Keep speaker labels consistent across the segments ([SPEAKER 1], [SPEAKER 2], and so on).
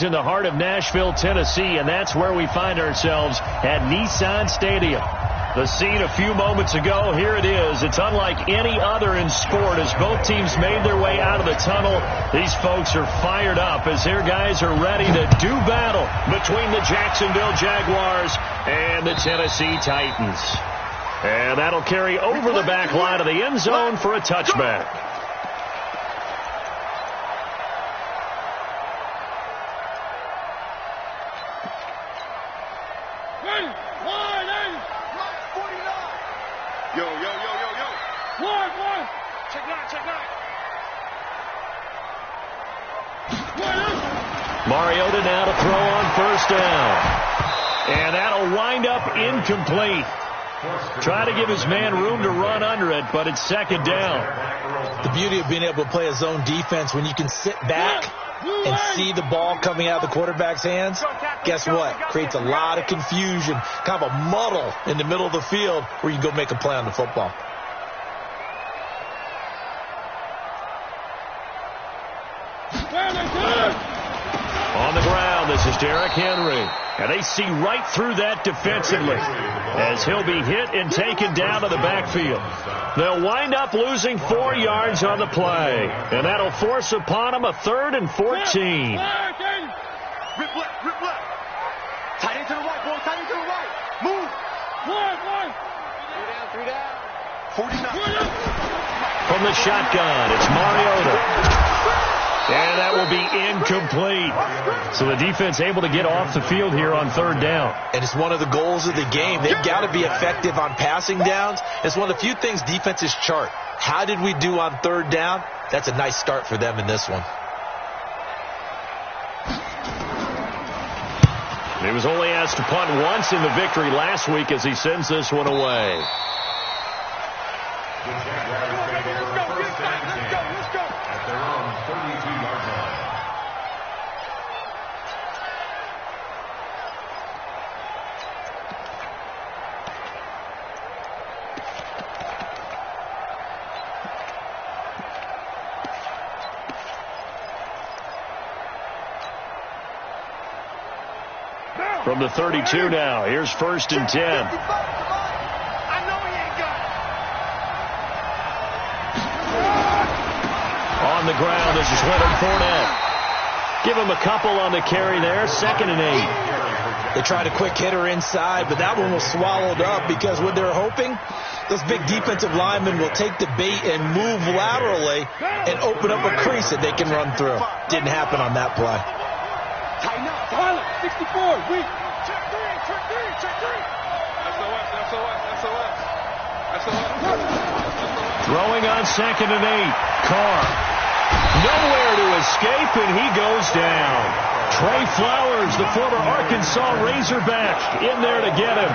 [SPEAKER 1] In the heart of Nashville, Tennessee, and that's where we find ourselves at Nissan Stadium. The scene a few moments ago, here it is. It's unlike any other in sport as both teams made their way out of the tunnel. These folks are fired up as their guys are ready to do battle between the Jacksonville Jaguars and the Tennessee Titans. And that'll carry over the back line of the end zone for a touchback. Mariota now to throw on first down. And that'll wind up incomplete. Try to give his man room to run under it, but it's second down.
[SPEAKER 2] The beauty of being able to play a zone defense when you can sit back and see the ball coming out of the quarterback's hands, guess what? Creates a lot of confusion, kind of a muddle in the middle of the field where you can go make a play on the football.
[SPEAKER 1] On the ground, this is Derrick Henry. And they see right through that defensively as he'll be hit and taken down to the backfield. They'll wind up losing 4 yards on the play. And that'll force upon them a 3rd and 14.
[SPEAKER 3] Rip left, rip left. Tight end to the right, boy, tight end to the right. Move. One. 3 down. 49.
[SPEAKER 1] From the shotgun, it's Mariota. And that will be incomplete. So the defense able to get off the field here on 3rd down.
[SPEAKER 2] And it's one of the goals of the game. They've got to be effective on passing downs. It's one of the few things defenses chart. How did we do on 3rd down? That's a nice start for them in this one.
[SPEAKER 1] He was only asked to punt once in the victory last week as he sends this one away.
[SPEAKER 3] Let's go.
[SPEAKER 4] At their own 32-yard line.
[SPEAKER 1] From the 32 now, here's 1st and 10. On the ground, this is Leonard Fournette. Give him a couple on the carry there, 2nd and 8.
[SPEAKER 2] They tried a quick hitter inside, but that one was swallowed up because what they're hoping, those big defensive linemen will take the bait and move laterally and open up a crease that they can run through. Didn't happen on that play.
[SPEAKER 3] Tighten up, Tyler, 64, weak. Check three. SOS.
[SPEAKER 1] Throwing on 2nd and 8. Carr. Nowhere to escape, and he goes down. Trey Flowers, the former Arkansas Razorback, in there to get him.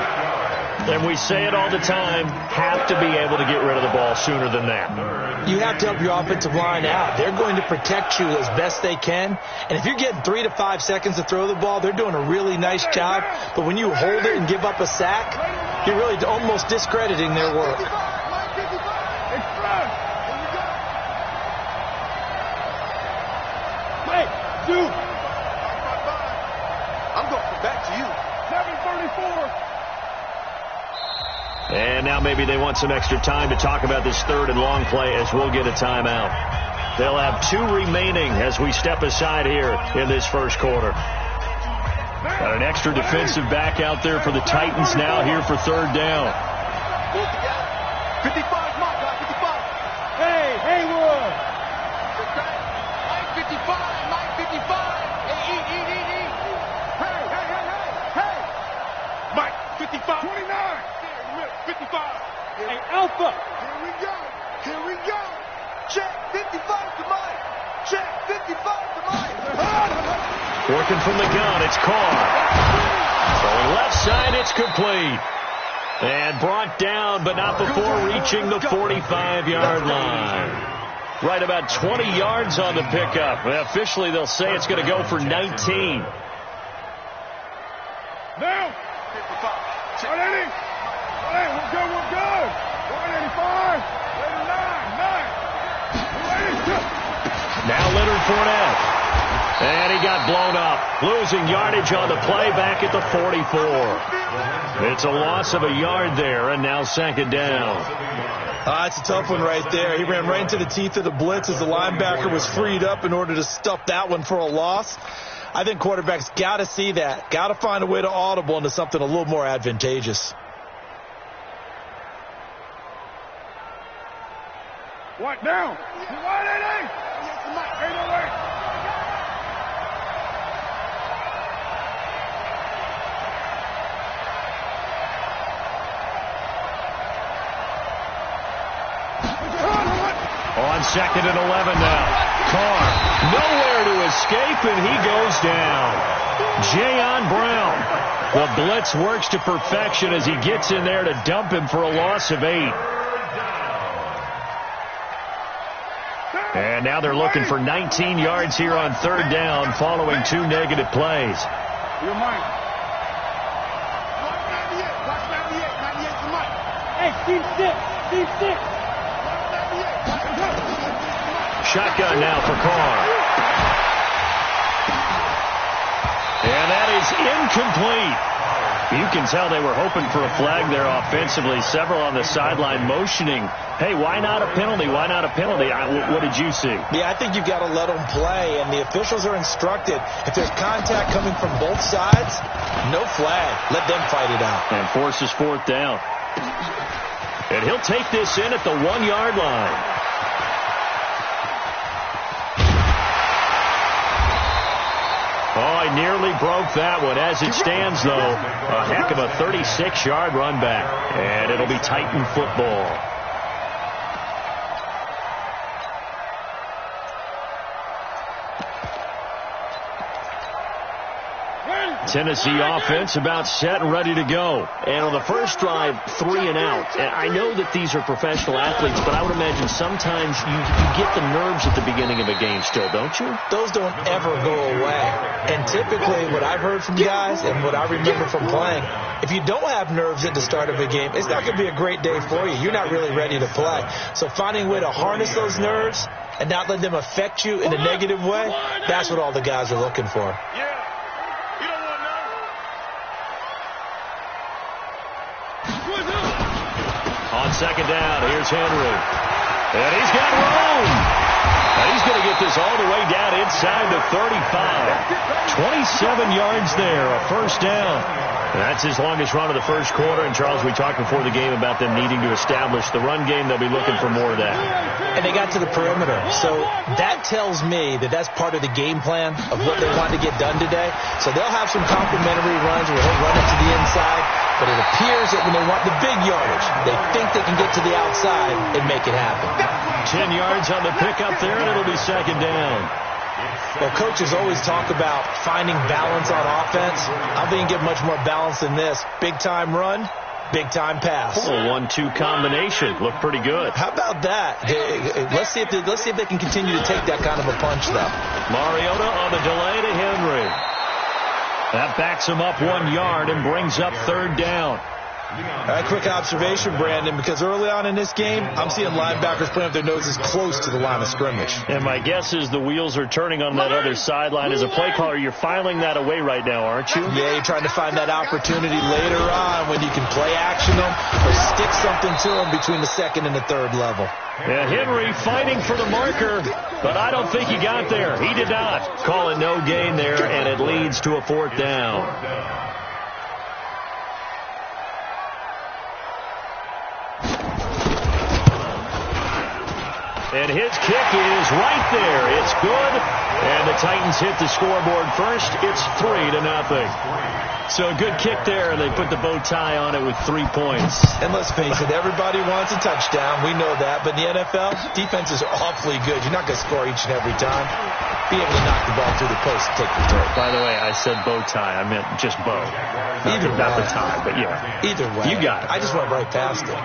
[SPEAKER 1] And we say it all the time, have to be able to get rid of the ball sooner than that.
[SPEAKER 2] You have to help your offensive line out. They're going to protect you as best they can. And if you're getting 3 to 5 seconds to throw the ball, they're doing a really nice job. But when you hold it and give up a sack, you're really almost discrediting their work.
[SPEAKER 3] I'm going back to you. 7:34.
[SPEAKER 1] And now maybe they want some extra time to talk about this 3rd and long play as we'll get a timeout. They'll have 2 remaining as we step aside here in this first quarter. Got an extra defensive back out there for the Titans now here for 3rd down.
[SPEAKER 3] 55, my guy, 55. Hey, Haywood. 55, Mike 55. Hey, eat. Hey. Mike 55. 29. 55. Hey, Alpha. Here we go. Check 55 to Mike. Check 55 to Mike.
[SPEAKER 1] Working from the gun, it's Carr. Throwing left side, it's complete. And brought down, but not before reaching the 45-yard line. Right about 20 yards on the pickup. Well, officially, they'll say it's going to go for 19.
[SPEAKER 3] Now. 180. Hey, we're good. 185. Later 9.
[SPEAKER 1] Now Leonard Fournette. And he got blown up, losing yardage on the play back at the 44. It's a loss of a yard there, and now second down.
[SPEAKER 2] It's a tough one right there. He ran right into the teeth of the blitz as the linebacker was freed up in order to stuff that one for a loss. I think quarterbacks got to see that, got to find a way to audible into something a little more advantageous.
[SPEAKER 3] What down? Ain't no way.
[SPEAKER 1] On second and 11 now. Carr, nowhere to escape, and he goes down. Jayon Brown. The blitz works to perfection as he gets in there to dump him for a loss of 8. And now they're looking for 19 yards here on third down following 2 negative plays.
[SPEAKER 3] You're mine. Hey, team 6.
[SPEAKER 1] Shotgun now for Carr. And that is incomplete. You can tell they were hoping for a flag there offensively. Several on the sideline motioning, hey, why not a penalty? Why not a penalty? What did you see?
[SPEAKER 2] Yeah, I think you've got to let them play, and the officials are instructed. If there's contact coming from both sides, no flag. Let them fight it out.
[SPEAKER 1] And forces fourth down. And he'll take this in at the 1-yard line. Oh, he nearly broke that one. As it stands, though, a heck of a 36-yard run back. And it'll be Titan football. Tennessee offense about set and ready to go. And on the first drive, 3 and out. And I know that these are professional athletes, but I would imagine sometimes you get the nerves at the beginning of a game still, don't you?
[SPEAKER 2] Those don't ever go away. And typically what I've heard from guys and what I remember from playing, if you don't have nerves at the start of a game, it's not going to be a great day for you. You're not really ready to play. So finding a way to harness those nerves and not let them affect you in a negative way, that's what all the guys are looking for.
[SPEAKER 1] On second down, here's Henry. And he's got room. And he's going to get this all the way down inside the 35. 27 yards there, a first down. And that's his longest run of the first quarter. And, Charles, we talked before the game about them needing to establish the run game. They'll be looking for more of that.
[SPEAKER 2] And they got to the perimeter. So that tells me that that's part of the game plan of what they want to get done today. So they'll have some complimentary runs where he'll run it to the inside. But it appears that when they want the big yardage, they think they can get to the outside and make it happen.
[SPEAKER 1] 10 yards on the pickup there, and it'll be second down.
[SPEAKER 2] Well, coaches always talk about finding balance on offense. I don't think you can get much more balance than this. Big-time run, big-time pass.
[SPEAKER 1] Oh, 1-2 combination. Looked pretty good.
[SPEAKER 2] How about that? Let's see if they can continue to take that kind of a punch, though.
[SPEAKER 1] Mariota on the delay to Henry. That backs him up 1 yard and brings up third down.
[SPEAKER 2] A quick observation, Brandon, because early on in this game, I'm seeing linebackers playing with their noses close to the line of scrimmage.
[SPEAKER 1] And my guess is the wheels are turning on that other sideline. As a play caller, you're filing that away right now, aren't you?
[SPEAKER 2] Yeah, you're trying to find that opportunity later on when you can play action them or stick something to them between the second and the third level.
[SPEAKER 1] Yeah, Henry fighting for the marker, but I don't think he got there. He did not. Calling no gain there, and it leads to a fourth down. And his kick is right there. It's good. And the Titans hit the scoreboard first. It's 3-0. So a good kick there, and they put the bow tie on it with 3 points.
[SPEAKER 2] And let's face it, everybody wants a touchdown. We know that. But in the NFL, defenses are awfully good. You're not going to score each and every time. Be able to knock the ball through the post and take the turn.
[SPEAKER 1] By the way, I said bow tie. I meant just bow.
[SPEAKER 2] Either way.
[SPEAKER 1] Not the tie, but yeah.
[SPEAKER 2] Either way.
[SPEAKER 1] You got it.
[SPEAKER 2] I just went right past it.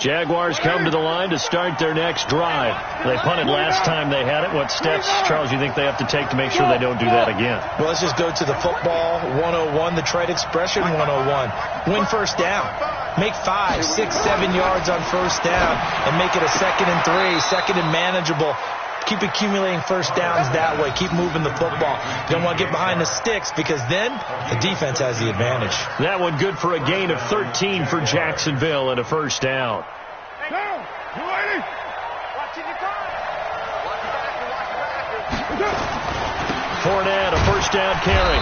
[SPEAKER 1] Jaguars come to the line to start their next drive. They punted last time they had it. What steps, Charles, you think they have to take to make sure they don't do that again?
[SPEAKER 2] Well, let's just go to the football 101, the trade expression 101. Win first down. Make 5, 6, 7 yards on first down and make it a 2nd and 3, 2nd and manageable. Keep accumulating first downs that way. Keep moving the football. You don't want to get behind the sticks because then the defense has the advantage.
[SPEAKER 1] That one good for a gain of 13 for Jacksonville and a first down. Fournette, a first down carry.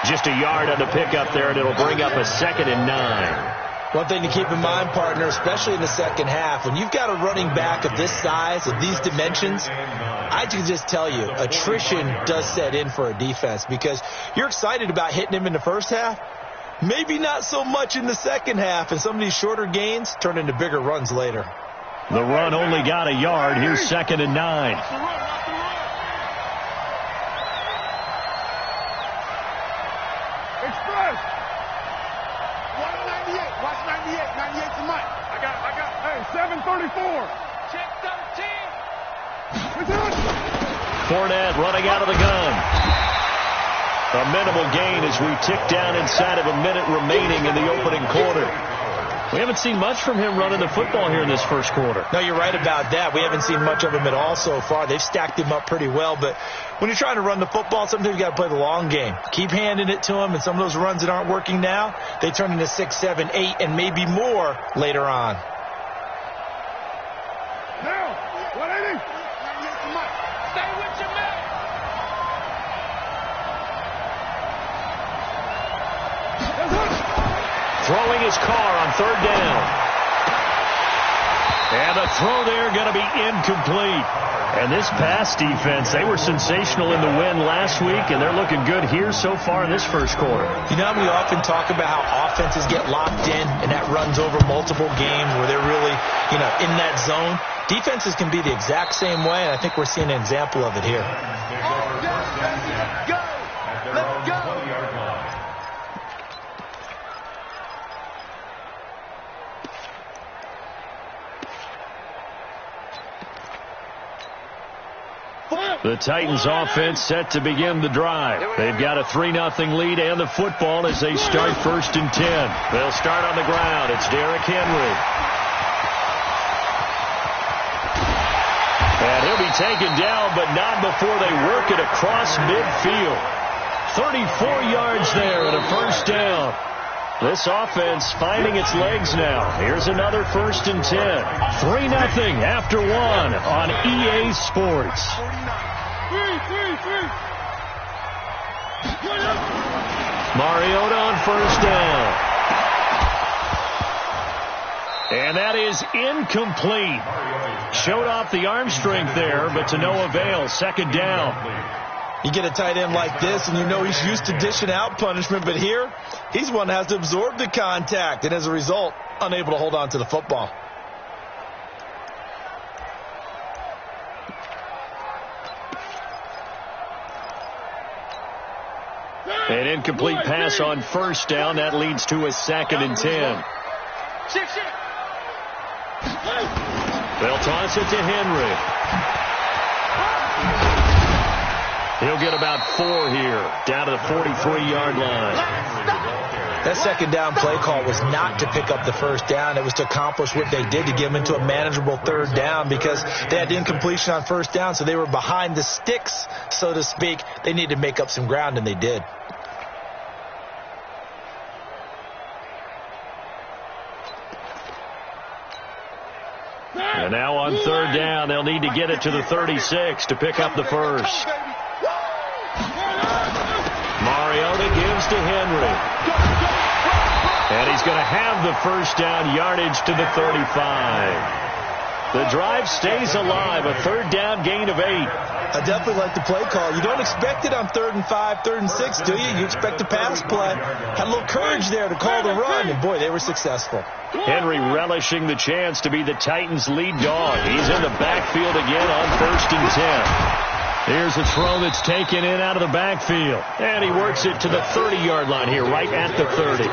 [SPEAKER 1] Just a yard on the pickup there, and it'll bring up a 2nd and 9.
[SPEAKER 2] One thing to keep in mind, partner, especially in the second half, when you've got a running back of this size, of these dimensions, I can just tell you, attrition does set in for a defense because you're excited about hitting him in the first half, maybe not so much in the second half, and some of these shorter gains turn into bigger runs later.
[SPEAKER 1] The run only got a yard. Here's 2nd and 9. Fournette running out of the gun. A minimal gain as we tick down inside of a minute remaining in the opening quarter. We haven't seen much from him running the football here in this first quarter.
[SPEAKER 2] No, you're right about that. We haven't seen much of him at all so far. They've stacked him up pretty well, but when you're trying to run the football, sometimes you got to play the long game. Keep handing it to him, and some of those runs that aren't working now, they turn into 6, 7, 8, and maybe more later on.
[SPEAKER 3] Now, 180. Stay with your man.
[SPEAKER 1] Throwing his car on 3rd down. And the throw there going to be incomplete. And this pass defense, they were sensational in the win last week, and they're looking good here so far in this first quarter.
[SPEAKER 2] You know, we often talk about how offenses get locked in, and that runs over multiple games where they're really, in that zone. Defenses can be the exact same way, and I think we're seeing an example of it here.
[SPEAKER 3] Go! Let's go!
[SPEAKER 1] The Titans offense set to begin the drive. They've got a 3-0 lead and the football as they start 1st and 10. They'll start on the ground. It's Derrick Henry. And he'll be taken down, but not before they work it across midfield. 34 yards there and a first down. This offense finding its legs now. Here's another 1st and 10. 3-0 after 1 on EA Sports. Mariota on 1st down. And that is incomplete. Showed off the arm strength there, but to no avail. 2nd down.
[SPEAKER 2] You get a tight end like this, and you know he's used to dishing out punishment, but here, he's one that has to absorb the contact, and as a result, unable to hold on to the football.
[SPEAKER 1] An incomplete pass on 1st down. That leads to a 2nd and 10. They'll toss it to Henry. He'll get about 4 here, down to the 43-yard line.
[SPEAKER 2] That 2nd down play call was not to pick up the 1st down. It was to accomplish what they did, to get them into a manageable 3rd down because they had the incompletion on 1st down, so they were behind the sticks, so to speak. They needed to make up some ground, and they did.
[SPEAKER 1] And now on 3rd down, they'll need to get it to the 36 to pick up the first. Mariota gives to Henry. And he's going to have the 1st down, yardage to the 35. The drive stays alive, a 3rd down gain of 8.
[SPEAKER 2] I definitely like the play call. You don't expect it on 3rd and 5, 3rd and 6, do you? You expect a pass play. Had a little courage there to call the run, and boy, they were successful.
[SPEAKER 1] Henry relishing the chance to be the Titans' lead dog. He's in the backfield again on 1st and 10. Here's a throw that's taken in out of the backfield. And he works it to the 30-yard line here, right at the 30.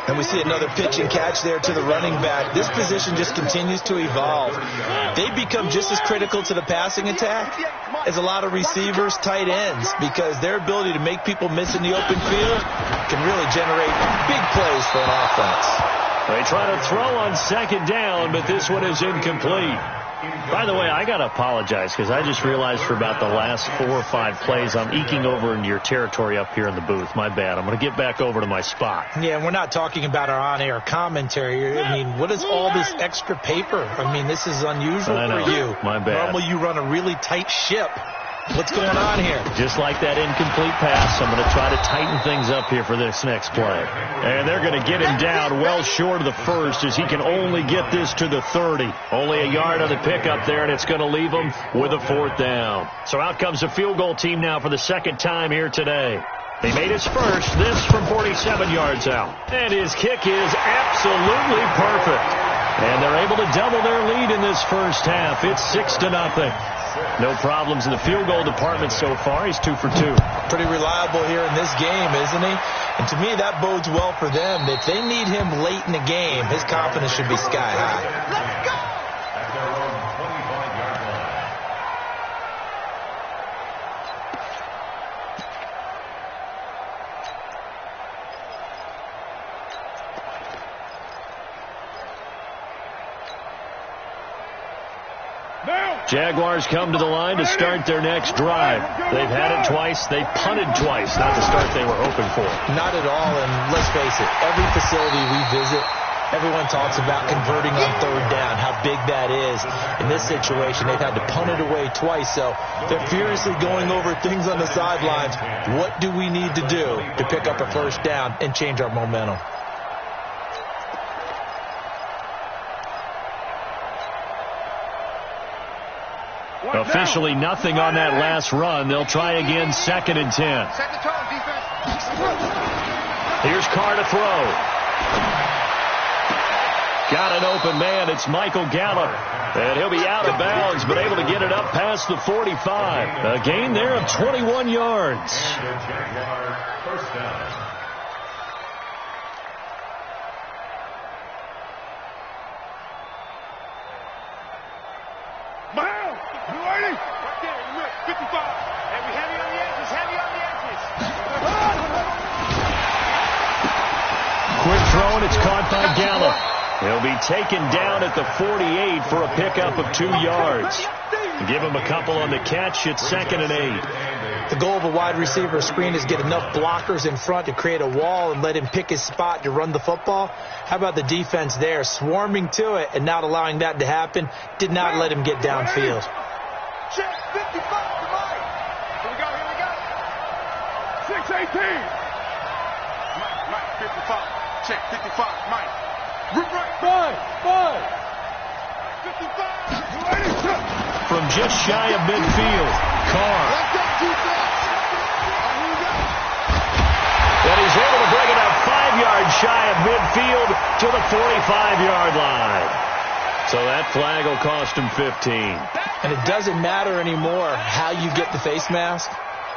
[SPEAKER 2] And we see another pitch and catch there to the running back. This position just continues to evolve. They become just as critical to the passing attack as a lot of receivers, tight ends, because their ability to make people miss in the open field can really generate big plays for an offense.
[SPEAKER 1] They try to throw on second down, but this one is incomplete. By the way, I got to apologize because I just realized for about the last 4 or 5 plays I'm eking over into your territory up here in the booth. My bad. I'm going to get back over to my spot.
[SPEAKER 2] Yeah, and we're not talking about our on-air commentary. I mean, what is all this extra paper? I mean, this is unusual for you.
[SPEAKER 1] My bad.
[SPEAKER 2] Normally you run a really tight ship. What's going on here?
[SPEAKER 1] Just like that incomplete pass, I'm going to try to tighten things up here for this next play. And they're going to get him down well short of the first as he can only get this to the 30. Only a yard on the pickup there, and it's going to leave him with a 4th down. So out comes the field goal team now for the second time here today. He made his first, this from 47 yards out. And his kick is absolutely perfect. And they're able to double their lead in this first half. It's 6-0. No problems in the field goal department so far. He's 2 for 2.
[SPEAKER 2] Pretty reliable here in this game, isn't he? And to me, that bodes well for them. If they need him late in the game, his confidence should be sky high.
[SPEAKER 3] Let's go!
[SPEAKER 4] At their own 25-yard line.
[SPEAKER 1] Jaguars come to the line to start their next drive. They've had it twice. They punted twice. Not the start they were hoping for.
[SPEAKER 2] Not at all, and let's face it, every facility we visit, everyone talks about converting on 3rd down, how big that is. In this situation, they've had to punt it away twice, so they're furiously going over things on the sidelines. What do we need to do to pick up a 1st down and change our momentum?
[SPEAKER 1] Officially nothing on that last run. They'll try again, 2nd and 10.
[SPEAKER 3] Set the tone, defense.
[SPEAKER 1] Here's Carr to throw. Got an open man. It's Michael Gallup. And he'll be out of bounds, but able to get it up past the 45. A gain there of 21 yards.
[SPEAKER 4] First down.
[SPEAKER 3] Right there, in the middle, 55. And we heavy on the edges, heavy on the edges.
[SPEAKER 1] Quick throw, and it's caught by Gallup. He'll be taken down at the 48 for a pickup of 2 yards. Give him a couple on the catch. It's 2nd and 8.
[SPEAKER 2] The goal of a wide receiver screen is get enough blockers in front to create a wall and let him pick his spot to run the football. How about the defense there, swarming to it and not allowing that to happen? Did not let him get downfield.
[SPEAKER 3] Check 55 to Mike. Here we go. 6-18. Mike, 55. Check 55, Mike. Root right. 5. 55.
[SPEAKER 1] From just shy of midfield, Carr.
[SPEAKER 3] Let's go, defense. Here we go.
[SPEAKER 1] And he's able to bring it up 5 yards shy of midfield to the 45-yard line. So that flag will cost him 15.
[SPEAKER 2] And it doesn't matter anymore how you get the face mask.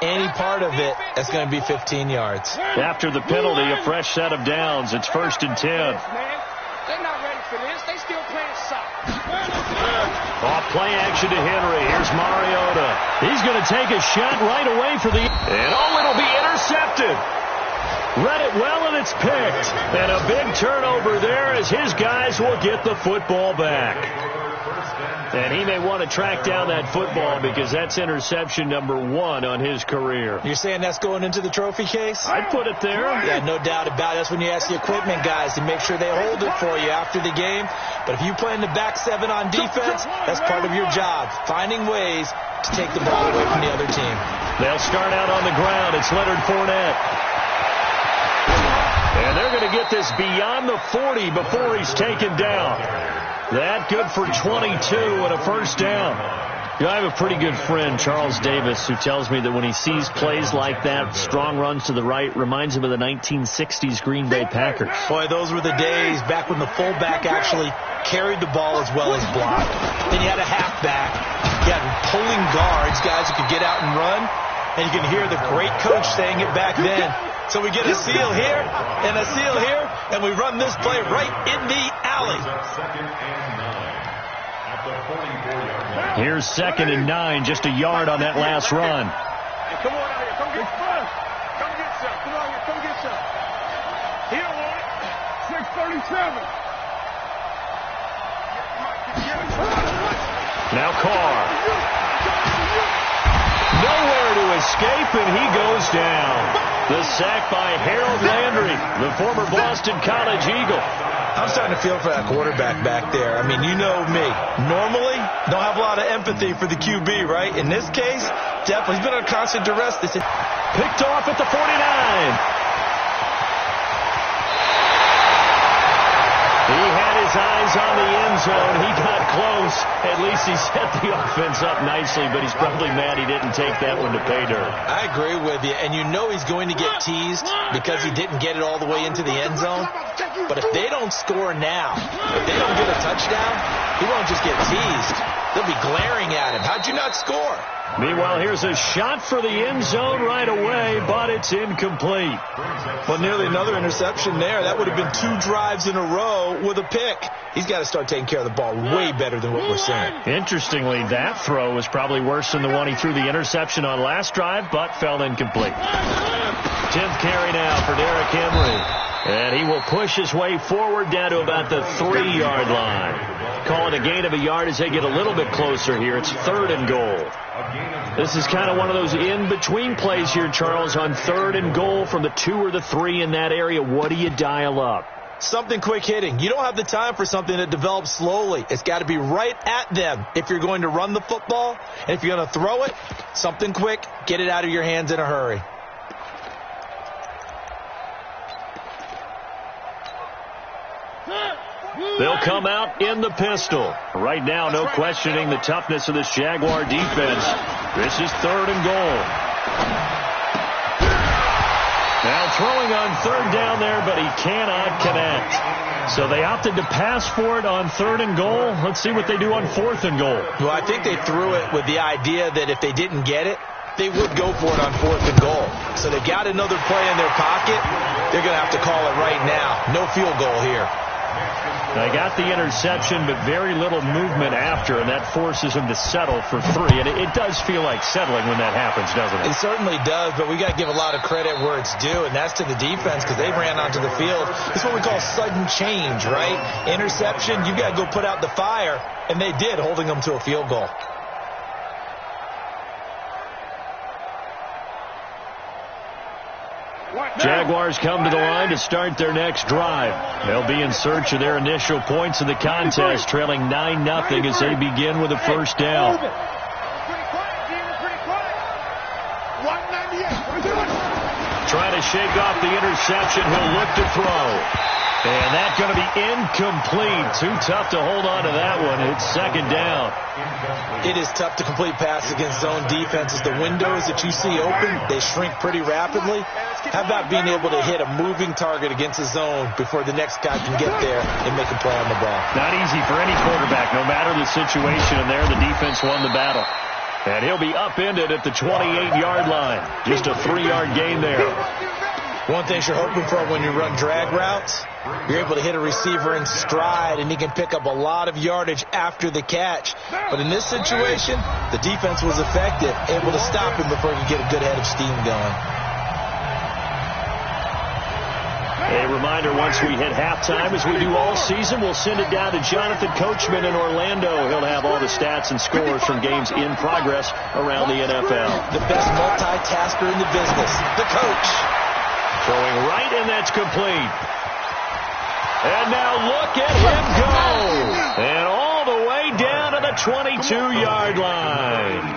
[SPEAKER 2] Any part of it is going to be 15 yards.
[SPEAKER 1] After the penalty, a fresh set of downs. It's 1st and 10.
[SPEAKER 3] They're not ready for this. They still playing soccer.
[SPEAKER 1] Off play action to Henry. Here's Mariota. He's going to take a shot right away for the... And it'll be intercepted. Read it well, and it's picked. And a big turnover there as his guys will get the football back. And he may want to track down that football because that's interception number 1 on his career.
[SPEAKER 2] You're saying that's going into the trophy case?
[SPEAKER 1] I'd put it there.
[SPEAKER 2] Yeah, no doubt about it. That's when you ask the equipment guys to make sure they hold it for you after the game. But if you play in the back 7 on defense, that's part of your job, finding ways to take the ball away from the other team.
[SPEAKER 1] They'll start out on the ground. It's Leonard Fournette. And they're going to get this beyond the 40 before he's taken down. That good for 22 and a 1st down. You know, I have a pretty good friend, Charles Davis, who tells me that when he sees plays like that, strong runs to the right, reminds him of the 1960s Green Bay Packers.
[SPEAKER 2] Boy, those were the days back when the fullback actually carried the ball as well as blocked. Then you had a halfback. You had pulling guards, guys who could get out and run. And you can hear the great coach saying it back then, So we get a seal here and a seal here, and we run this play right in the alley.
[SPEAKER 4] Second and 9 at the 44-yard line.
[SPEAKER 1] Here's 2nd and 9, just a yard on that last run.
[SPEAKER 3] Hey, come on out here. Come get some. Come get some. Come on here. Come get some. He don't want it. 637.
[SPEAKER 1] Now Carr. Nowhere to escape, and he goes down. The sack by Harold Landry, the former Boston College Eagle.
[SPEAKER 2] I'm starting to feel for that quarterback back there. I mean, you know me. Normally, don't have a lot of empathy for the QB, right? In this case, definitely. He's been under constant duress.
[SPEAKER 1] Picked off at the 49. He had his eyes on the end zone. He got close. At least he set the offense up nicely, but he's probably mad he didn't take that one to pay dirt.
[SPEAKER 2] I agree with you, and you know he's going to get teased because he didn't get it all the way into the end zone. But if they don't score now, if they don't get a touchdown, he won't just get teased. They'll be glaring at him. How'd you not score?
[SPEAKER 1] Meanwhile, here's a shot for the end zone right away, but it's incomplete.
[SPEAKER 2] Well, nearly another interception there. That would have been 2 drives in a row with a pick. He's got to start taking care of the ball way better than what we're seeing.
[SPEAKER 1] Interestingly, that throw was probably worse than the one he threw the interception on last drive, but fell incomplete. 10th carry now for Derrick Henry. And he will push his way forward down to about the 3-yard line. Call it a gain of a yard as they get a little bit closer here. It's 3rd and goal. This is kind of one of those in-between plays here, Charles, on 3rd and goal from the 2 or the 3 in that area. What do you dial up?
[SPEAKER 2] Something quick hitting. You don't have the time for something that develops slowly. It's got to be right at them if you're going to run the football. And if you're going to throw it, something quick, get it out of your hands in a hurry.
[SPEAKER 1] They'll come out in the pistol. Right now, no questioning the toughness of this Jaguar defense. This is 3rd and goal. Now throwing on 3rd down there, but he cannot connect. So they opted to pass for it on 3rd and goal. Let's see what they do on 4th and goal.
[SPEAKER 2] Well, I think they threw it with the idea that if they didn't get it, they would go for it on 4th and goal. So they got another play in their pocket. They're going to have to call it right now. No field goal here.
[SPEAKER 1] They got the interception, but very little movement after, and that forces them to settle for 3. And it does feel like settling when that happens, doesn't it?
[SPEAKER 2] It certainly does, but we got to give a lot of credit where it's due, and that's to the defense because they ran onto the field. It's what we call sudden change, right? Interception, you got to go put out the fire, and they did, holding them to a field goal.
[SPEAKER 1] Jaguars come to the line to start their next drive. They'll be in search of their initial points in the contest, trailing 9-0 as they begin with a first down. Trying to shake off the interception. He'll look to throw. And that's going to be incomplete. Too tough to hold on to that one. It's 2nd down.
[SPEAKER 2] It is tough to complete passes against zone defenses. The windows that you see open, they shrink pretty rapidly. How about being able to hit a moving target against a zone before the next guy can get there and make a play on the ball?
[SPEAKER 1] Not easy for any quarterback, no matter the situation. And there, the defense won the battle. And he'll be upended at the 28-yard line. Just a 3-yard gain there.
[SPEAKER 2] One thing you're hoping for when you run drag routes, you're able to hit a receiver in stride, and he can pick up a lot of yardage after the catch. But in this situation, the defense was effective, able to stop him before he could get a good head of steam going.
[SPEAKER 1] A reminder, once we hit halftime, as we do all season, we'll send it down to Jonathan Coachman in Orlando. He'll have all the stats and scores from games in progress around the NFL.
[SPEAKER 2] The best multitasker in the business, the coach.
[SPEAKER 1] Throwing right, and that's complete. And now look at him go. And all the way down to the 22-yard line.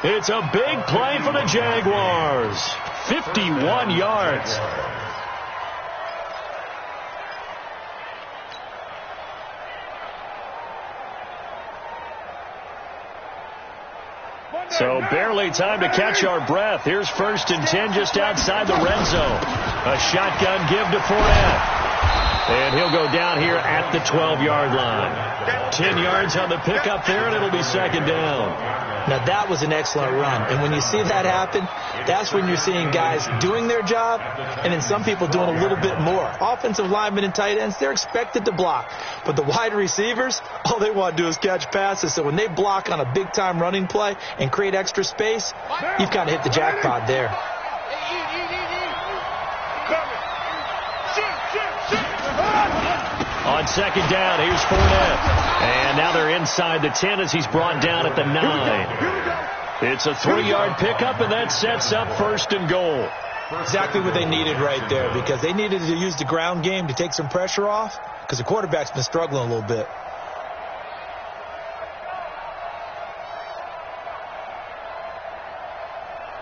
[SPEAKER 1] It's a big play for the Jaguars. 51 yards. So barely time to catch our breath. Here's 1st and 10 just outside the red zone. A shotgun give to Fournette. And he'll go down here at the 12-yard line. 10 yards on the pickup there, and it'll be 2nd down.
[SPEAKER 2] Now, that was an excellent run. And when you see that happen, that's when you're seeing guys doing their job and then some people doing a little bit more. Offensive linemen and tight ends, they're expected to block. But the wide receivers, all they want to do is catch passes. So when they block on a big-time running play and create extra space, you've kind of hit the jackpot there.
[SPEAKER 1] On second down, here's Fournette. And now they're inside the 10 as he's brought down at the 9. It's a 3-yard pickup, and that sets up 1st and goal.
[SPEAKER 2] Exactly what they needed right there, because they needed to use the ground game to take some pressure off, because the quarterback's been struggling a little bit.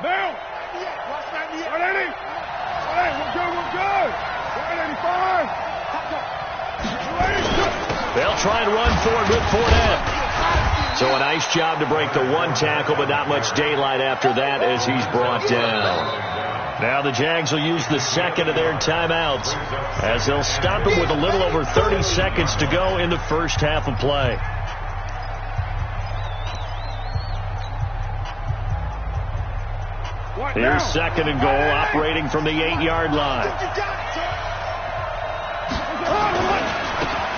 [SPEAKER 3] Now! 180! We're good! 185!
[SPEAKER 1] They'll try and run for it with Fournette. So a nice job to break the 1 tackle, but not much daylight after that as he's brought down. Now the Jags will use the second of their timeouts as they'll stop him with a little over 30 seconds to go in the first half of play. Here's 2nd and goal, operating from the 8-yard line.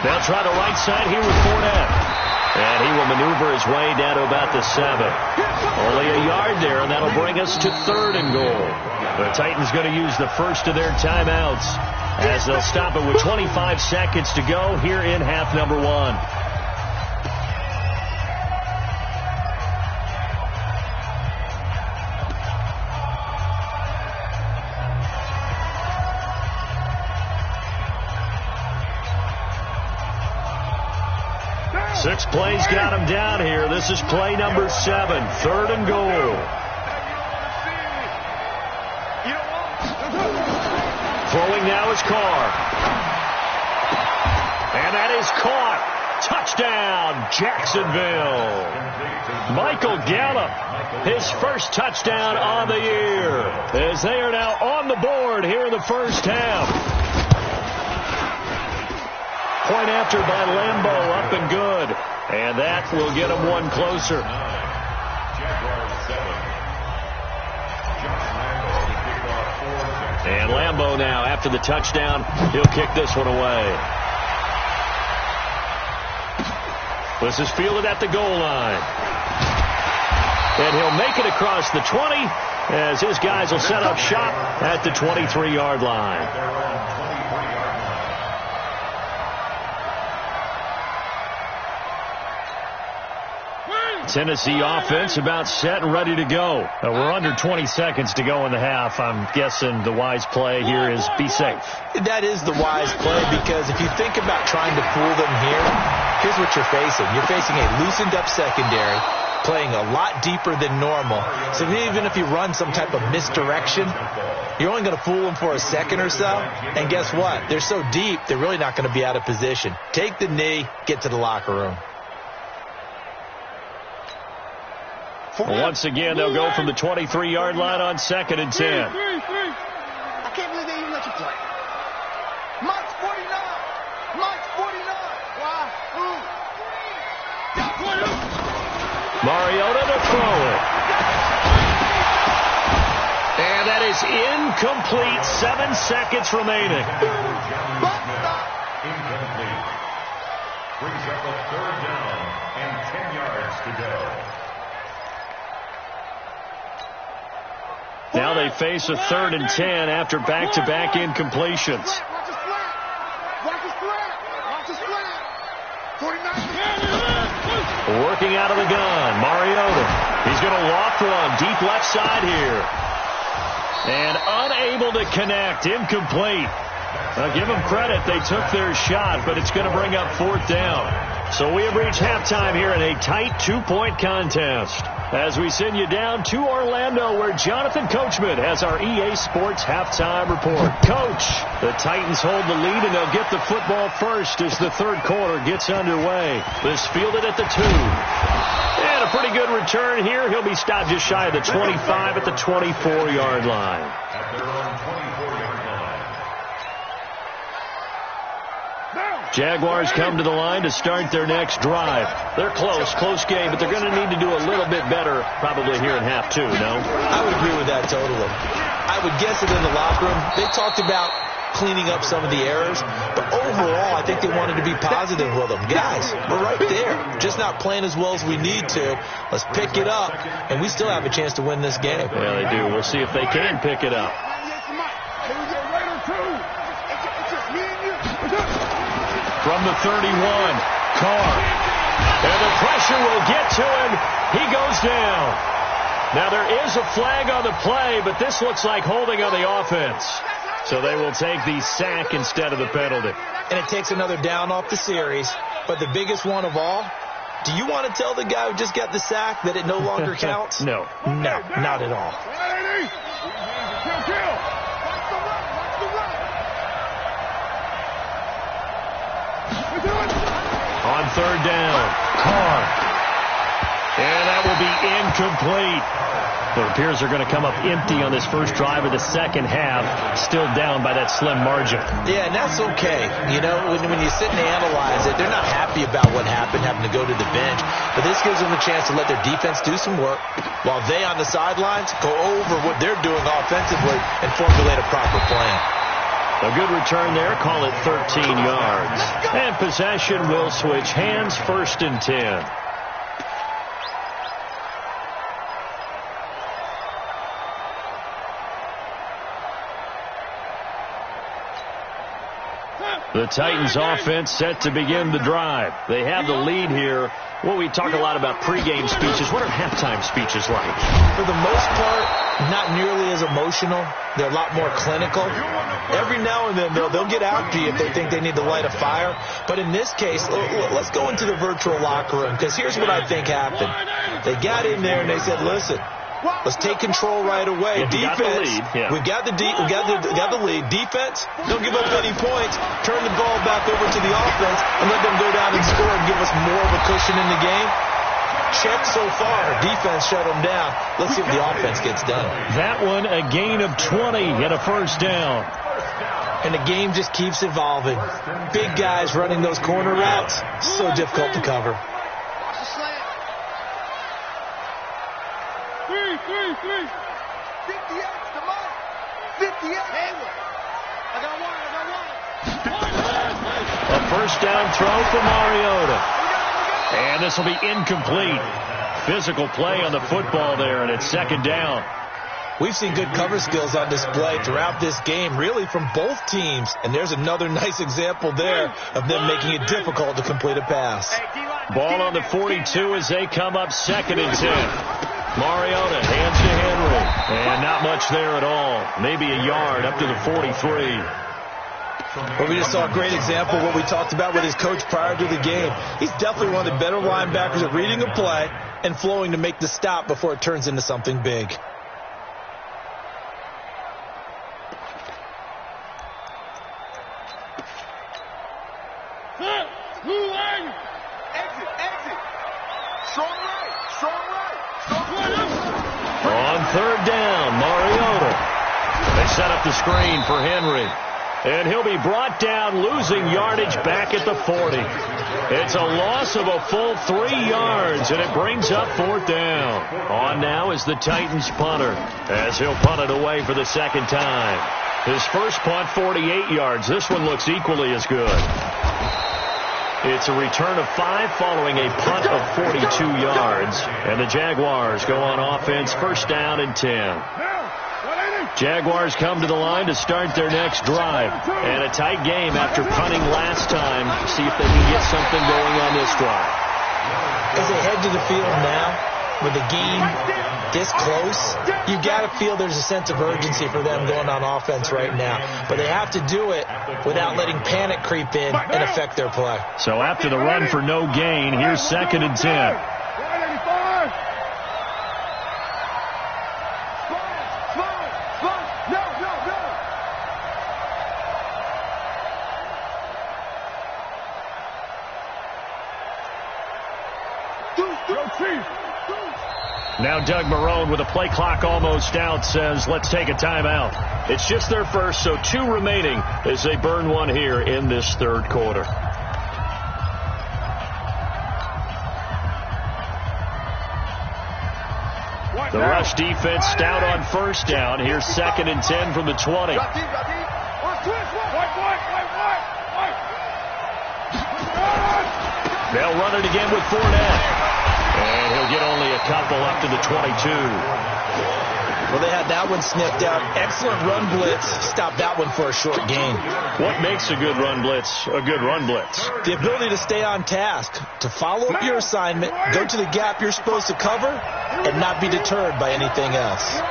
[SPEAKER 1] They'll try the right side here with Fournette. And he will maneuver his way down to about the 7. Only a yard there, and that'll bring us to 3rd and goal. The Titans going to use the first of their timeouts as they'll stop it with 25 seconds to go here in half number 1. Six plays got him down here. This is play number 7, 3rd and goal. Throwing now is Carr. And that is caught. Touchdown, Jacksonville. Michael Gallup, his first touchdown on the year, as they are now on the board here in the first half. Point after by Lambeau, up and good. And that will get him one closer. And Lambeau now, after the touchdown, he'll kick this one away. This is fielded at the goal line. And he'll make it across the 20 as his guys will set up shop at the 23-yard line. Tennessee offense about set and ready to go. We're under 20 seconds to go in the half. I'm guessing the wise play here is be safe.
[SPEAKER 2] That is the wise play, because if you think about trying to fool them here, here's what you're facing. You're facing a loosened up secondary, playing a lot deeper than normal. So even if you run some type of misdirection, you're only going to fool them for a second or so. And guess what? They're so deep, they're really not going to be out of position. Take the knee, get to the locker room.
[SPEAKER 1] Once again, they'll go from the 23-yard line on 2nd and 10.
[SPEAKER 3] I can't believe they even let you play. Mike's 49. Mike's 49. Why?
[SPEAKER 1] Mariota to throw it. And that is incomplete. 7 seconds remaining.
[SPEAKER 4] Incomplete. Brings up a 3rd down and 10 yards to go.
[SPEAKER 1] Now they face a 3rd and 10 after back-to-back incompletions.
[SPEAKER 3] Watch his flat. Watch his flat. Watch his flat. 49.
[SPEAKER 1] Working out of the gun, Mariota. He's going to loft one deep left side here. And unable to connect, incomplete. Now give them credit, they took their shot, but it's going to bring up 4th down. So we have reached halftime here in a tight 2-point contest. As we send you down to Orlando, where Jonathan Coachman has our EA Sports halftime report. Coach, the Titans hold the lead, and they'll get the football first as the 3rd quarter gets underway. This fielded at the 2. And a pretty good return here. He'll be stopped just shy of the 25 at the 24-yard line.
[SPEAKER 4] At their own 24-yard line.
[SPEAKER 3] Now.
[SPEAKER 1] Jaguars come to the line to start their next drive. They're close game, but they're going to need to do a little bit better probably here in half two, no?
[SPEAKER 2] I would agree with that totally. I would guess that in the locker room, they talked about cleaning up some of the errors, but overall, I think they wanted to be positive with them. Guys, we're right there. Just not playing as well as we need to. Let's pick it up, and we still have a chance to win this game.
[SPEAKER 1] Yeah, they do. We'll see if they can pick it up. From the 31, Carr. And the pressure will get to him. He goes down. Now, there is a flag on the play, but this looks like holding on the offense. So they will take the sack instead of the penalty.
[SPEAKER 2] And it takes another down off the series. But the biggest one of all, do you want to tell the guy who just got the sack that it no longer counts?
[SPEAKER 1] No.
[SPEAKER 2] No, not at all.
[SPEAKER 1] On third down, Carr. And that will be incomplete. It appears they're going to come up empty on this first drive of the second half, still down by that slim margin.
[SPEAKER 2] Yeah, and that's okay. You know, when you sit and analyze it, they're not happy about what happened, having to go to the bench. But this gives them a chance to let their defense do some work while they on the sidelines go over what they're doing offensively and formulate a proper plan.
[SPEAKER 1] A good return there. Call it 13 yards. And possession will switch hands, 1st and 10. The Titans offense set to begin the drive. They have the lead here. Well, we talk a lot about pregame speeches. What are halftime speeches like?
[SPEAKER 2] For the most part, not nearly as emotional. They're a lot more clinical. Every now and then, they'll get after you if they think they need to light a fire. But in this case, let's go into the virtual locker room, because here's what I think happened. They got in there and they said, listen, let's take control right away. Defense, we got the lead. Defense, don't give up any points. Turn the ball back over to the offense and let them go down and score and give us more of a cushion in the game. Check so far. Defense shut them down. Let's see if the offense gets done.
[SPEAKER 1] That one, a gain of 20 and a first down.
[SPEAKER 2] And the game just keeps evolving. Big guys running those corner routes, so difficult to cover.
[SPEAKER 3] Three. 58 to Mike. 58. I got one.
[SPEAKER 1] A first down throw for Mariota. And this will be incomplete. Physical play on the football there, and it's 2nd down.
[SPEAKER 2] We've seen good cover skills on display throughout this game, really from both teams. And there's another nice example there of them making it difficult to complete a pass.
[SPEAKER 1] Ball on the 42 as they come up 2nd and 10. Mariota hands to Henry. And not much there at all. Maybe a yard up to the 43.
[SPEAKER 2] Well, we just saw a great example of what we talked about with his coach prior to the game. He's definitely one of the better linebackers at reading a play and flowing to make the stop before it turns into something big.
[SPEAKER 1] On 3rd down, Mariota. They set up the screen for Henry. And he'll be brought down, losing yardage back at the 40. It's a loss of a full 3 yards, and it brings up 4th down. On now is the Titans punter, as he'll punt it away for the 2nd time. His first punt, 48 yards. This one looks equally as good. It's a return of 5 following a punt of 42 yards. And the Jaguars go on offense, 1st down and 10. Jaguars come to the line to start their next drive. And a tight game after punting last time. See if they can get something going on this drive.
[SPEAKER 2] As they head to the field now, with the game this close, you've got to feel there's a sense of urgency for them going on offense right now. But they have to do it without letting panic creep in and affect their play.
[SPEAKER 1] So after the run for no gain, here's 2nd and 10. Now Doug Marrone, with a play clock almost out, says, let's take a timeout. It's just their first, so 2 remaining as they burn one here in this 3rd quarter. The rush defense stout on first down. Here's 2nd and 10 from the 20. They'll run it again with Fournette. And he'll get only a couple up to the 22.
[SPEAKER 2] Well, they had that one sniffed out. Excellent run blitz. Stop that one for a short gain.
[SPEAKER 1] What makes a good run blitz a good run blitz?
[SPEAKER 2] The ability to stay on task, to follow up your assignment, go to the gap you're supposed to cover, and not be deterred by anything else.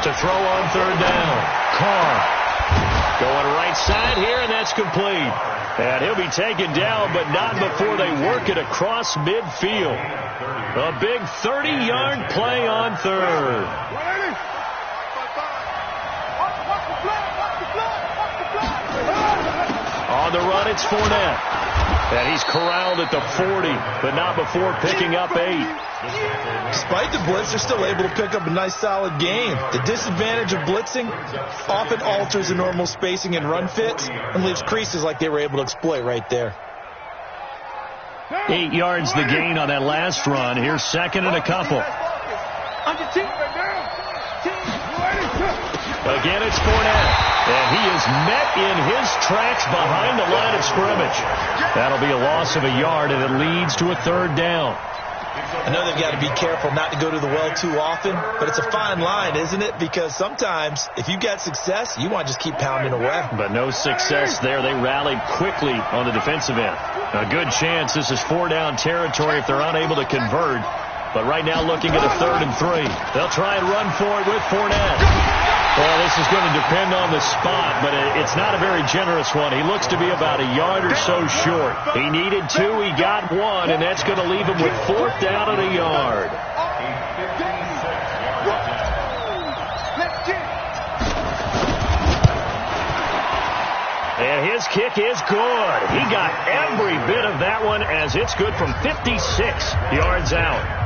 [SPEAKER 1] To throw on 3rd down. Carr. Going right side here, and that's complete. And he'll be taken down, but not before they work it across midfield. A big 30-yard play on 3rd. On the run, it's Fournette. And he's corralled at the 40, but not before picking up 8.
[SPEAKER 2] Despite the blitz, they're still able to pick up a nice solid gain. The disadvantage of blitzing often alters the normal spacing and run fits and leaves creases like they were able to exploit right there.
[SPEAKER 1] 8 yards the gain on that last run. Here's 2nd and a couple. Again, it's Fournette. And he is met in his tracks behind the line of scrimmage. That'll be a loss of a yard, and it leads to a 3rd down.
[SPEAKER 2] I know they've got to be careful not to go to the well too often, but it's a fine line, isn't it? Because sometimes, if you get success, you want to just keep pounding away.
[SPEAKER 1] But no success there. They rallied quickly on the defensive end. A good chance this is 4-down territory if they're unable to convert. But right now looking at a 3rd and 3. They'll try and run for it with Fournette. Well, this is going to depend on the spot, but it's not a very generous one. He looks to be about a yard or so short. He needed 2, he got 1, and that's going to leave him with 4th down and a yard. And his kick is good. He got every bit of that one as it's good from 56 yards out.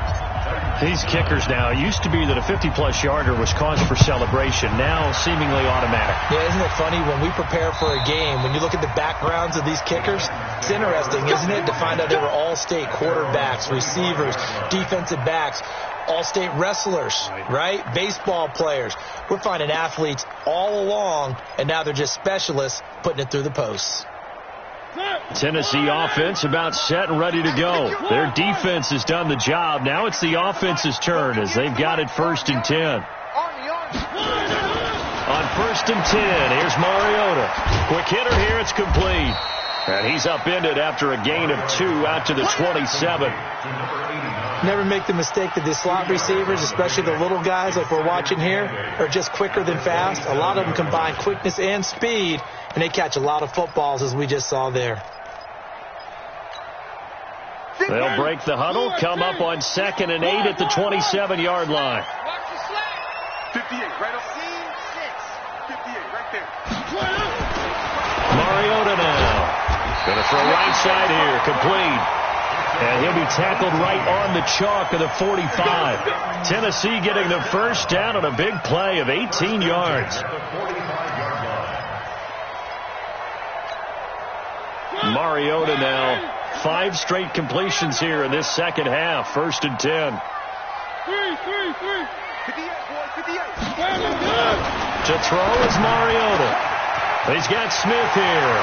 [SPEAKER 1] These kickers now, it used to be that a 50-plus yarder was cause for celebration. Now seemingly automatic.
[SPEAKER 2] Yeah, isn't it funny when we prepare for a game, when you look at the backgrounds of these kickers, it's interesting, isn't it, to find out they were all-state quarterbacks, receivers, defensive backs, all-state wrestlers, right? Baseball players. We're finding athletes all along, and now they're just specialists putting it through the posts.
[SPEAKER 1] Tennessee offense about set and ready to go. Their defense has done the job. Now it's the offense's turn as they've got it 1st and 10. On 1st and 10, here's Mariota. Quick hitter here, it's complete. And he's upended after a gain of 2 out to the 27.
[SPEAKER 2] Never make the mistake that the slot receivers, especially the little guys like we're watching here, are just quicker than fast. A lot of them combine quickness and speed, and they catch a lot of footballs, as we just saw there.
[SPEAKER 1] They'll break the huddle, come up on 2nd and 8 at the 27-yard line.
[SPEAKER 3] 58, right up. 58, right there.
[SPEAKER 1] Mariota now. Going to throw right side here, complete. And he'll be tackled right on the chalk of the 45. Tennessee getting the 1st down on a big play of 18 yards. Mariota now. 5 straight completions here in this second half. 1st and 10.
[SPEAKER 3] 58.
[SPEAKER 1] To throw is Mariota. He's got Smith here.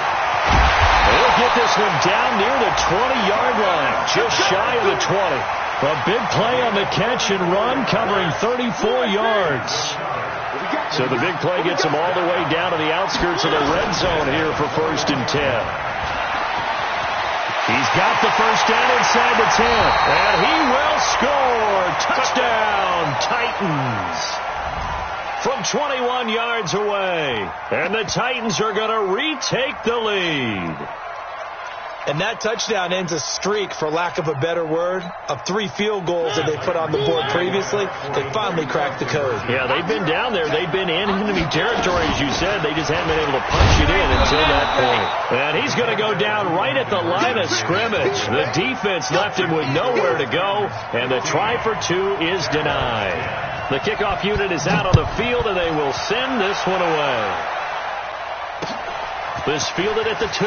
[SPEAKER 1] He'll get this one down near the 20-yard line, just shy of the 20. A big play on the catch and run, covering 34 yards. So the big play gets him all the way down to the outskirts of the red zone here for 1st and 10. He's got the 1st down inside the 10, and he will score. Touchdown, Titans. From 21 yards away. And the Titans are going to retake the lead.
[SPEAKER 2] And that touchdown ends a streak, for lack of a better word, of 3 field goals that they put on the board previously. They finally cracked the code.
[SPEAKER 1] Yeah, they've been down there. They've been in enemy territory, as you said. They just haven't been able to punch it in until that point. And he's going to go down right at the line of scrimmage. The defense left him with nowhere to go, and the try for 2 is denied. The kickoff unit is out on the field, and they will send this one away. This fielded at the 2.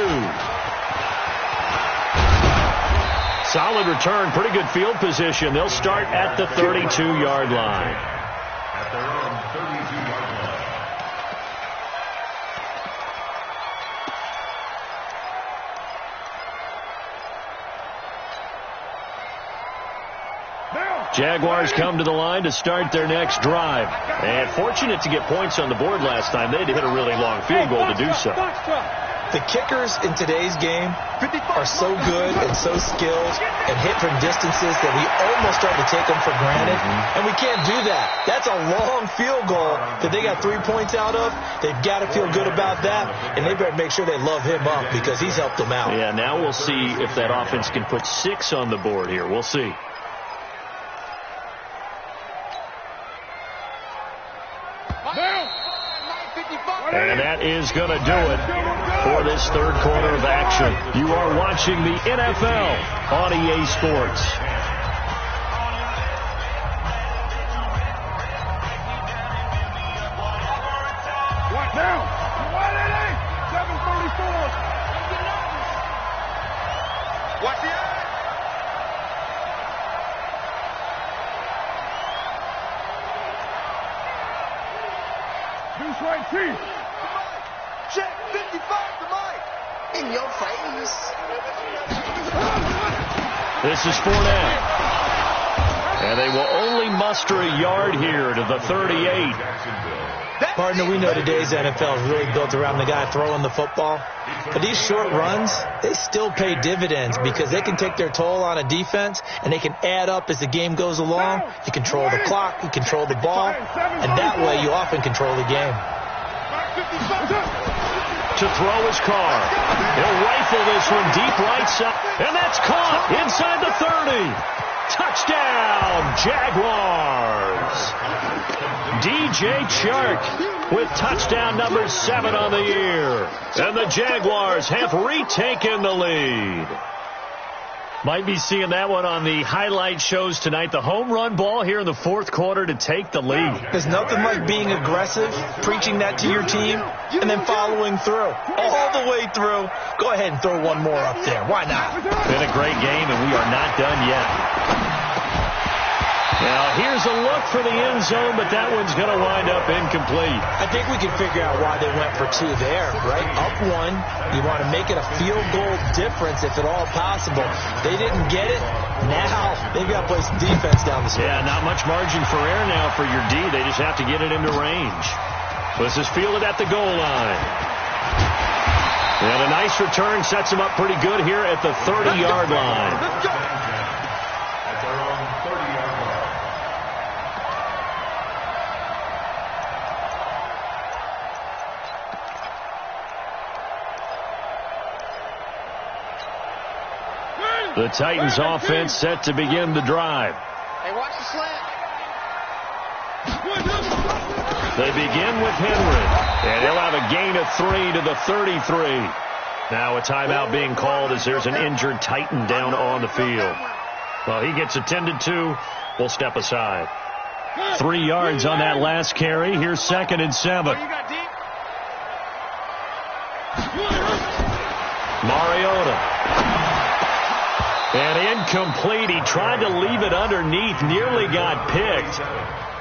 [SPEAKER 1] Solid return, pretty good field position. They'll start at the 32-yard line.
[SPEAKER 4] At their own 32-yard line.
[SPEAKER 1] Jaguars come to the line to start their next drive. And fortunate to get points on the board last time. They had to hit a really long field goal to do so.
[SPEAKER 2] The kickers in today's game are so good and so skilled and hit from distances that we almost start to take them for granted. And we can't do that. That's a long field goal that they got 3 points out of. They've got to feel good about that, and they better make sure they love him up because he's helped them out.
[SPEAKER 1] Yeah, now we'll see if that offense can put 6 on the board here. We'll see. And that is going to do it for this third quarter of action. You are watching the NFL on EA Sports.
[SPEAKER 3] Watch out! 734. Watch the eye. Deuce right, Chief. Check 55 to Mike. In your face.
[SPEAKER 1] This is Fournette. And they will only muster a yard here to the 38.
[SPEAKER 2] Partner, we know today's NFL is really built around the guy throwing the football. But these short runs, they still pay dividends because they can take their toll on a defense and they can add up as the game goes along. You control the clock, you control the ball, and that way you often control the game.
[SPEAKER 1] To throw his car. He'll rifle this one deep right side. And that's caught inside the 30. Touchdown, Jaguars. DJ Chark with touchdown number 7 on the year. And the Jaguars have retaken the lead. Might be seeing that one on the highlight shows tonight. The home run ball here in the fourth quarter to take the lead.
[SPEAKER 2] There's nothing like being aggressive, preaching that to your team, and then following through. All the way through. Go ahead and throw one more up there. Why not?
[SPEAKER 1] Been a great game, and we are not done yet. Now, here's a look for the end zone, but that one's going to wind up incomplete.
[SPEAKER 2] I think we can figure out why they went for 2 there, right? Up 1. You want to make it a field goal difference if at all possible. They didn't get it. Now they've got to play some defense down the stretch.
[SPEAKER 1] Yeah, not much margin for error now for your D. They just have to get it into range. This is fielded at the goal line. And a nice return sets them up pretty good here at the 30-yard line.
[SPEAKER 4] At their own 30-yard line.
[SPEAKER 1] The Titans offense set to begin the drive.
[SPEAKER 3] Hey, watch the slant.
[SPEAKER 1] They begin with Henry, and he'll have a gain of 3 to the 33. Now a timeout being called as there's an injured Titan down on the field. Well, he gets attended to. We'll step aside. 3 yards on that last carry. Here's 2nd and 7. Mariota. And incomplete. He tried to leave it underneath. Nearly got picked.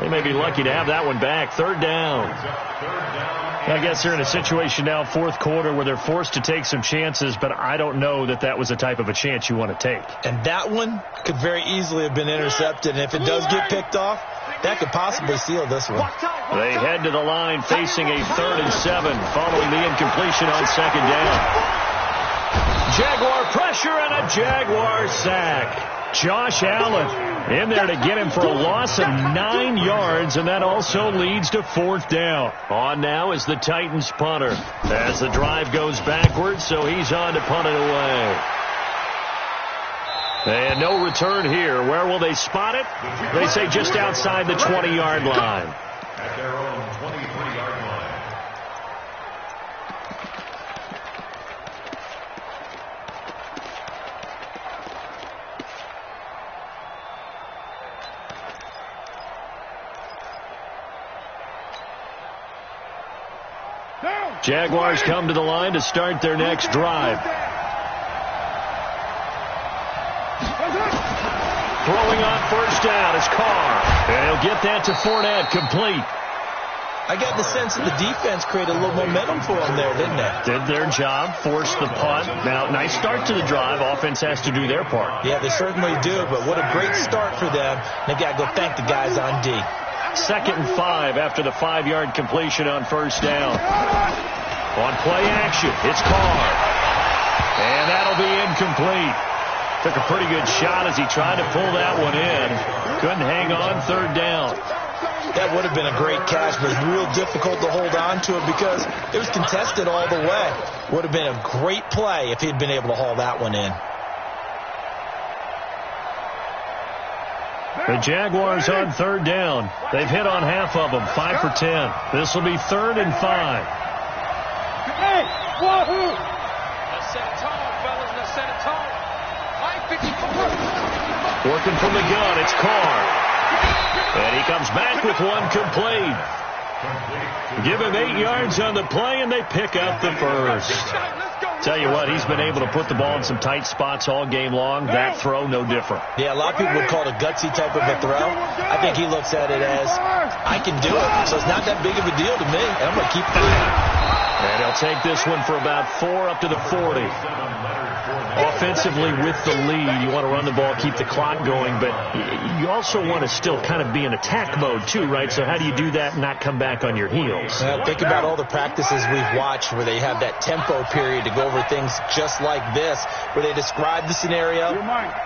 [SPEAKER 1] They may be lucky to have that one back. 3rd down. I guess they're in a situation now, 4th quarter, where they're forced to take some chances, but I don't know that that was the type of a chance you want to take.
[SPEAKER 2] And that one could very easily have been intercepted. And if it does get picked off, that could possibly seal this one.
[SPEAKER 1] They head to the line facing a 3rd and 7 following the incompletion on 2nd down. Jaguar pressure and a Jaguar sack. Josh Allen in there to get him for a loss of 9 yards, and that also leads to 4th down. On now is the Titans punter as the drive goes backwards, so he's on to punt it away. And no return here. Where will they spot it? They say just outside the 20-yard line.
[SPEAKER 4] At their own 23-yard line.
[SPEAKER 3] Down.
[SPEAKER 1] Jaguars come to the line to start their next drive. Throwing on first down is Carr. And he'll get that to Fournette, complete.
[SPEAKER 2] I got the sense that the defense created a little momentum for them there, didn't they?
[SPEAKER 1] Did their job, forced the punt. Now, nice start to the drive. Offense has to do their part.
[SPEAKER 2] Yeah, they certainly do, but what a great start for them. They got to go thank the guys on D.
[SPEAKER 1] 2nd and 5 after the 5-yard completion on first down. On play action, it's Carr. And that'll be incomplete. Took a pretty good shot as he tried to pull that one in. Couldn't hang on 3rd down.
[SPEAKER 2] That would have been a great catch, but it's real difficult to hold on to it because it was contested all the way. Would have been a great play if he'd been able to haul that one in.
[SPEAKER 1] The Jaguars on 3rd down. They've hit on half of them, 5 for 10. This will be 3rd and 5.
[SPEAKER 3] Hey, wahoo! Let's set it tall, fellas. Let's set it tall. 554.
[SPEAKER 1] Working from the gun, it's Carr. And he comes back with one complete. Give him 8 yards on the play, and they pick up the first. Tell you what, he's been able to put the ball in some tight spots all game long. That throw, no different.
[SPEAKER 2] Yeah, a lot of people would call it a gutsy type of a throw. I think he looks at it as, I can do it, so it's not that big of a deal to me, and I'm going to keep fighting.
[SPEAKER 1] And he'll take this one for about 4 up to the 40. Offensively with the lead, you want to run the ball, keep the clock going, but you also want to still kind of be in attack mode too, right? So how do you do that and not come back on your heels?
[SPEAKER 2] Well, think about all the practices we've watched where they have that tempo period to go over things just like this, where they describe the scenario,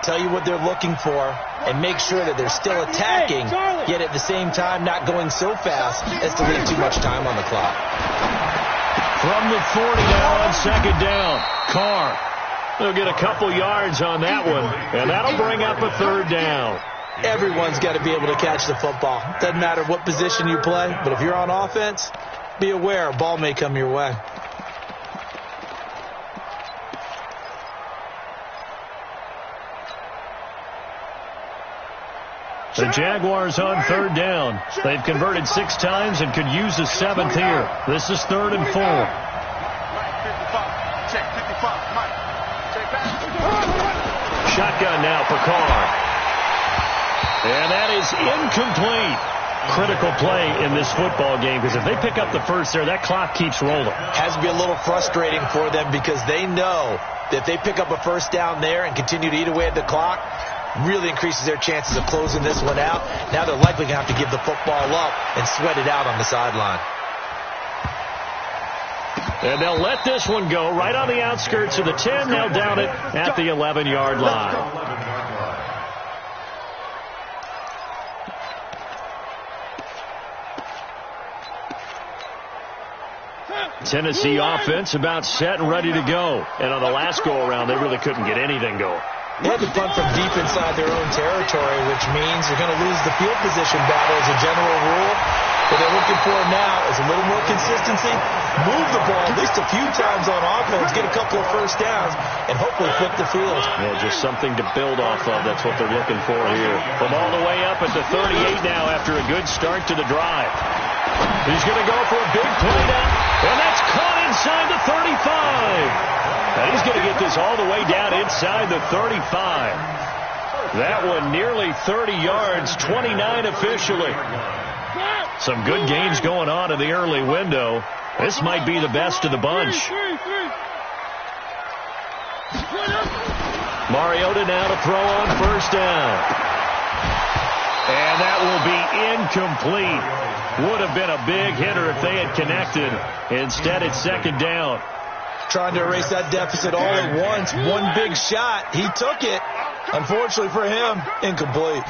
[SPEAKER 2] tell you what they're looking for, and make sure that they're still attacking, yet at the same time not going so fast as to leave too much time on the clock.
[SPEAKER 1] From the 40 now on 2nd down, Carr. They'll get a couple yards on that one, and that'll bring up a 3rd down.
[SPEAKER 2] Everyone's got to be able to catch the football. Doesn't matter what position you play, but if you're on offense, be aware a ball may come your way.
[SPEAKER 1] The Jaguars on 3rd down. They've converted 6 times and could use a 7th here. This is 3rd and 4. Shotgun now for Carr. And that is incomplete. Critical play in this football game because if they pick up the first there, that clock keeps rolling.
[SPEAKER 2] Has to be a little frustrating for them because they know that if they pick up a first down there and continue to eat away at the clock, really increases their chances of closing this one out. Now they're likely going to have to give the football up and sweat it out on the sideline.
[SPEAKER 1] And they'll let this one go right on the outskirts of the 10. They'll down it at the 11-yard line. Tennessee offense about set and ready to go. And on the last go-around, they really couldn't get anything going.
[SPEAKER 2] They had to punt from deep inside their own territory, which means you're going to lose the field position battle as a general rule. What they're looking for now is a little more consistency, move the ball at least a few times on offense, get a couple of first downs, and hopefully flip the field.
[SPEAKER 1] Yeah, just something to build off of. That's what they're looking for here. From all the way up at the 38 now after a good start to the drive. He's going to go for a big play now, and that's caught inside the 35. And he's going to get this all the way down inside the 35. That one nearly 30 yards, 29 officially. Some good games going on in the early window. This might be the best of the bunch. Mariota now to throw on first down. And that will be incomplete. Would have been a big hitter if they had connected. Instead, it's 2nd down.
[SPEAKER 2] Trying to erase that deficit all at once. One big shot. He took it. Unfortunately for him, incomplete.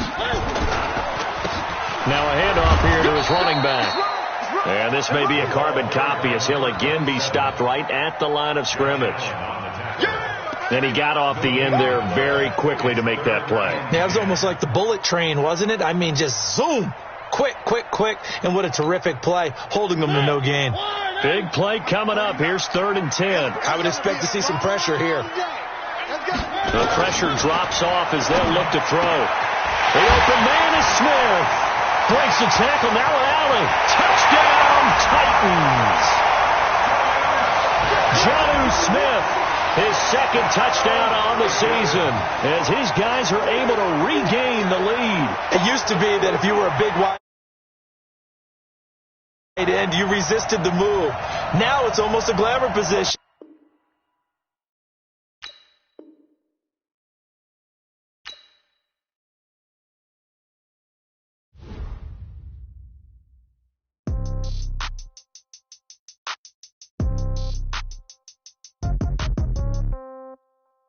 [SPEAKER 1] Now a handoff here to his running back. And this may be a carbon copy as he'll again be stopped right at the line of scrimmage. And he got off the end there very quickly to make that play.
[SPEAKER 2] Yeah, it was almost like the bullet train, wasn't it? I mean, just zoom. Quick, quick, quick. And what a terrific play, holding them to no gain.
[SPEAKER 1] Big play coming up. Here's 3rd and 10.
[SPEAKER 2] I would expect to see some pressure here.
[SPEAKER 1] The pressure drops off as they'll look to throw. The open man is Smith. Breaks the tackle. Now Allen. Touchdown, Titans. Smith, his second touchdown on the season, as his guys are able to regain the lead.
[SPEAKER 2] It used to be that if you were a big wide end, you resisted the move. Now it's almost a glamour position.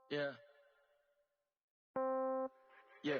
[SPEAKER 5] Yeah. Yeah.